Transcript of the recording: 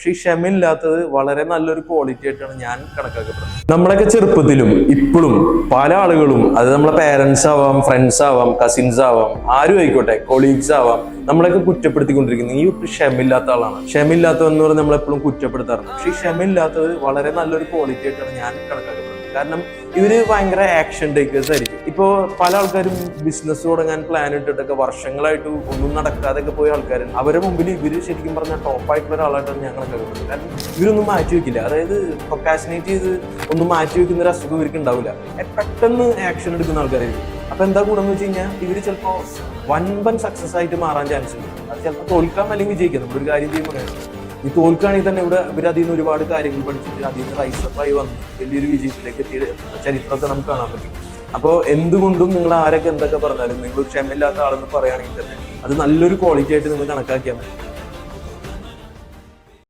പക്ഷെ ഈ ക്ഷമയില്ലാത്തത് വളരെ നല്ലൊരു ക്വാളിറ്റി ആയിട്ടാണ് ഞാൻ കണക്കാക്കപ്പെടുന്നത്. നമ്മളൊക്കെ ചെറുപ്പത്തിലും ഇപ്പോഴും പല ആളുകളും, അത് നമ്മളെ പേരൻസ് ആവാം, ഫ്രണ്ട്സ് ആവാം, കസിൻസ് ആവാം, ആരും ആയിക്കോട്ടെ, കൊളീഗ്സ് ആവാം, നമ്മളൊക്കെ കുറ്റപ്പെടുത്തിക്കൊണ്ടിരിക്കുന്നത് ഈ ക്ഷമയില്ലാത്ത ആളാണ്. ക്ഷമയില്ലാത്തതെന്ന് പറഞ്ഞാൽ നമ്മളെപ്പോഴും കുറ്റപ്പെടുത്താറുണ്ട്. പക്ഷെ ഈ ക്ഷമയില്ലാത്തത് വളരെ നല്ലൊരു ക്വാളിറ്റി ആയിട്ടാണ് ഞാൻ കണക്കാക്കപ്പെടുന്നത്. കാരണം ഇവര് ഭയങ്കര ആക്ഷൻ ടേക്കേഴ്സ് ആയിരിക്കും. ഇപ്പോ പല ആൾക്കാരും ബിസിനസ് തുടങ്ങാൻ പ്ലാൻ ഇട്ടിട്ടൊക്കെ വർഷങ്ങളായിട്ട് ഒന്നും നടക്കാതെയൊക്കെ പോയ ആൾക്കാരുണ്ട്. അവരുടെ മുമ്പിൽ ഇവര് ശരിക്കും പറഞ്ഞാൽ ടോപ്പായിട്ടുള്ള ഒരാളായിട്ടാണ് ഞാൻ കണക്കാക്കുന്നത്. കാരണം ഇവരൊന്നും മാറ്റി വെക്കില്ല. അതായത് പ്രൊക്കാസിനേറ്റ് ചെയ്ത് ഒന്നും മാറ്റി വെക്കുന്ന ഒരു അസുഖം ഇവർക്ക് ഉണ്ടാവില്ല. പെട്ടെന്ന് ആക്ഷൻ എടുക്കുന്ന ആൾക്കാരായിരിക്കും. അപ്പൊ എന്താ കൂടെന്ന് വെച്ച് കഴിഞ്ഞാൽ ഇവര് ചിലപ്പോ വൻപൻ സക്സസ് ആയിട്ട് മാറാൻ ചാൻസ് ഉണ്ട്. അത് ചിലപ്പോൾ തോൽക്കാം അല്ലെങ്കിൽ വിജയിക്കാം. നമ്മളൊരു കാര്യം ചെയ്യുമ്പോൾ ഈ തോൽക്കുകയാണെങ്കിൽ തന്നെ ഇവർ അതിൽ നിന്ന് ഒരുപാട് കാര്യങ്ങൾ പഠിച്ചിട്ട് അതിൽ നിന്ന് റൈസപ്പായി വന്ന് വലിയൊരു വിജയത്തിലേക്ക് എത്തിയ ചരിത്രമൊക്കെ നമുക്ക് കാണാൻ പറ്റും. അപ്പോൾ എന്തുകൊണ്ടും നിങ്ങൾ ആരൊക്കെ എന്തൊക്കെ പറഞ്ഞാലും നിങ്ങൾ ക്ഷമയില്ലാത്ത ആളെന്ന് പറയുകയാണെങ്കിൽ തന്നെ അത് നല്ലൊരു ക്വാളിറ്റി ആയിട്ട് നിങ്ങൾ കണക്കാക്കിയാൽ മതി.